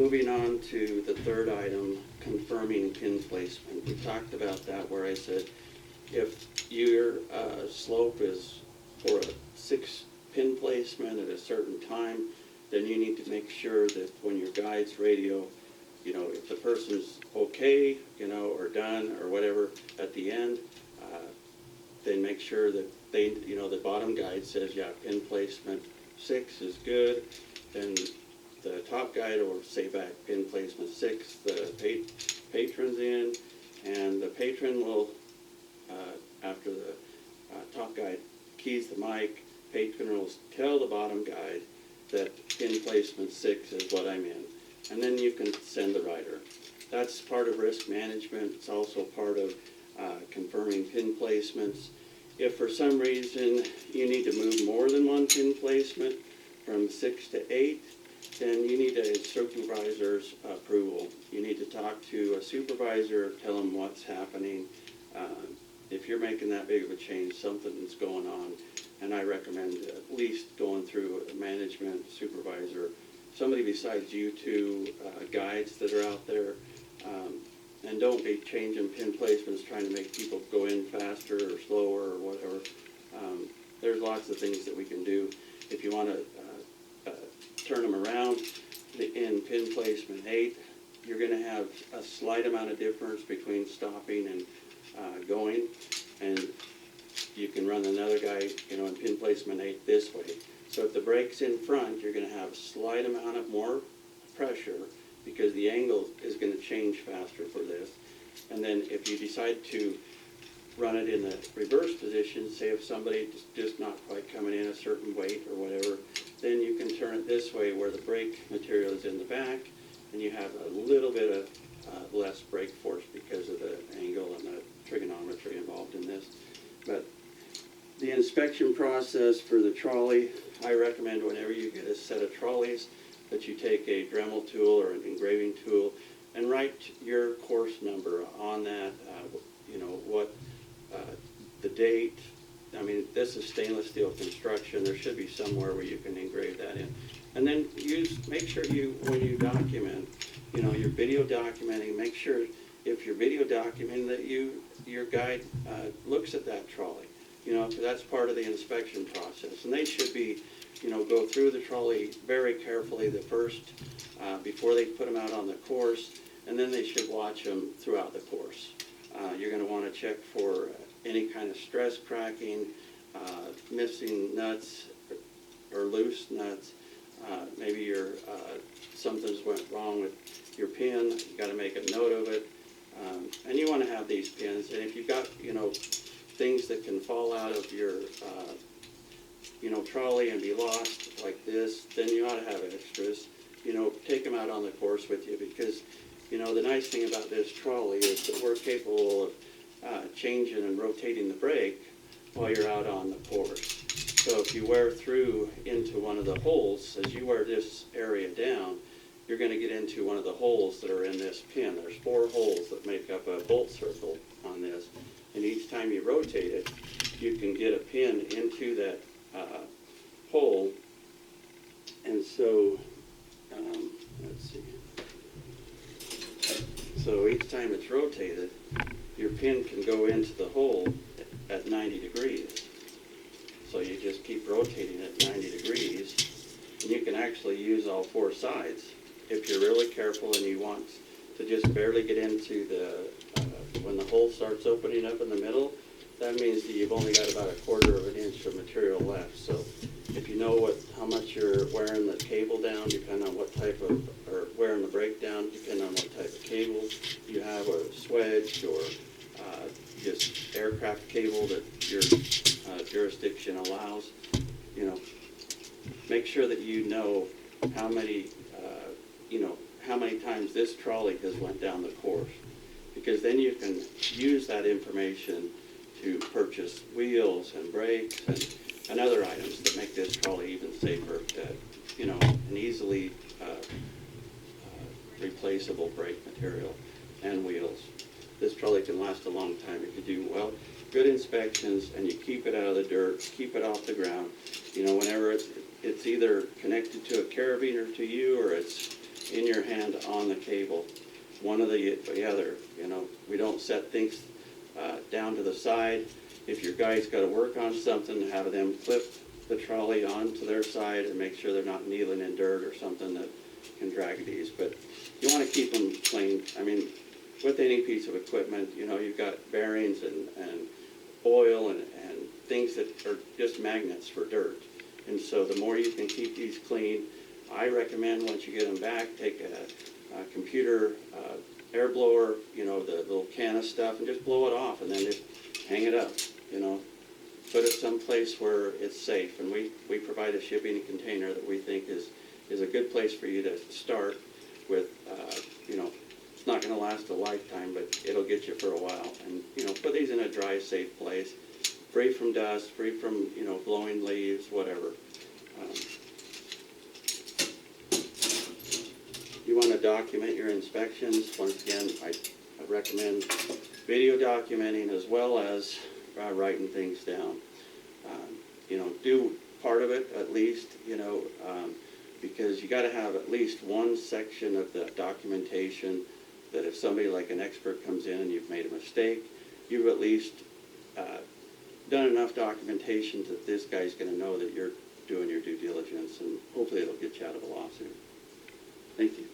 moving on to the third item, confirming pin placement. We talked about that where I said if your slope is for a 6-pin placement at a certain time, then you need to make sure that when your guides radio, if the person's okay, or done or whatever at the end, then make sure that they, the bottom guide says, yeah, pin placement 6 is good. Then the top guide will say back pin placement 6, the patron's in, and the patron will, after the top guide keys the mic, patron will tell the bottom guide that pin placement 6 is what I'm in. And then you can send the rider. That's part of risk management. It's also part of confirming pin placements. If for some reason you need to move more than one pin placement from 6 to 8, then you need a supervisor's approval. You need to talk to a supervisor, tell them what's happening. If you're making that big of a change, something's going on. And I recommend at least going through a management supervisor, somebody besides you two guides that are out there. And don't be changing pin placements, trying to make people go in faster or slower or whatever. There's lots of things that we can do. If you want to turn them around in pin placement 8, you're going to have a slight amount of difference between stopping and going. And you can run another guy, in pin placement 8 this way. So if the brake's in front, you're going to have a slight amount of more pressure because the angle is going to change faster for this. And then if you decide to run it in the reverse position, say if somebody's just not quite coming in a certain weight or whatever, then you can turn it this way where the brake material is in the back and you have a little bit of less brake force because of the angle and the trigonometry involved in this. But the inspection process for the trolley, I recommend whenever you get a set of trolleys that you take a Dremel tool or an engraving tool and write your course number on that, what the date. I mean, this is stainless steel construction. There should be somewhere where you can engrave that in. And then make sure when you document, your video documenting, make sure if you're video documenting that your guide looks at that trolley. Because that's part of the inspection process. And they should be, go through the trolley very carefully before they put them out on the course, and then they should watch them throughout the course. You're going to want to check for any kind of stress cracking, missing nuts or loose nuts. Maybe something's went wrong with your pin. You got to make a note of it. And you want to have these pins. And if you've got, things that can fall out of your, trolley and be lost like this, then you ought to have extras. Take them out on the course with you because, the nice thing about this trolley is that we're capable of changing and rotating the brake while you're out on the course. So if you wear through into one of the holes, as you wear this area down, you're going to get into one of the holes that are in this pin. There's 4 holes that make up a bolt circle on this. And each time you rotate it, you can get a pin into that hole. And so, let's see. So each time it's rotated, your pin can go into the hole at 90 degrees. So you just keep rotating it 90 degrees, and you can actually use all 4 sides. If you're really careful and you want to just barely get into when the hole starts opening up in the middle, that means that you've only got about 1/4 of an inch of material left. So if you know how much you're wearing the cable down, depending on what type of, or wearing the brake down, depending on what type of cable you have, or swedge, or just aircraft cable that your jurisdiction allows, make sure that you know how many times this trolley has went down the course. Because then you can use that information to purchase wheels and brakes and other items that make this trolley even safer. An easily replaceable brake material and wheels. This trolley can last a long time if you do good inspections and you keep it out of the dirt, keep it off the ground. Whenever it's either connected to a carabiner to you or it's in your hand on the cable, one or the other. You know, we don't set things down to the side. If your guy's got to work on something, have them clip the trolley onto their side and make sure they're not kneeling in dirt or something that can drag these. But you want to keep them clean. I mean, with any piece of equipment, you know, you've got bearings and oil and things that are just magnets for dirt. And so the more you can keep these clean, I recommend once you get them back, take a computer air blower, you know, the little can of stuff, and just blow it off, and then just hang it up, you know. Put it someplace where it's safe, and we provide a shipping container that we think is a good place for you to start with. You know, it's not going to last a lifetime, but it'll get you for a while. And, you know, put these in a dry, safe place, free from dust, free from, you know, blowing leaves, whatever. You want to document your inspections. Once again, I recommend video documenting as well as writing things down. You know, do part of it at least, you know, because you got to have at least one section of the documentation that if somebody like an expert comes in and you've made a mistake, you've at least done enough documentation that this guy's going to know that you're doing your due diligence, and hopefully it'll get you out of a lawsuit. Thank you.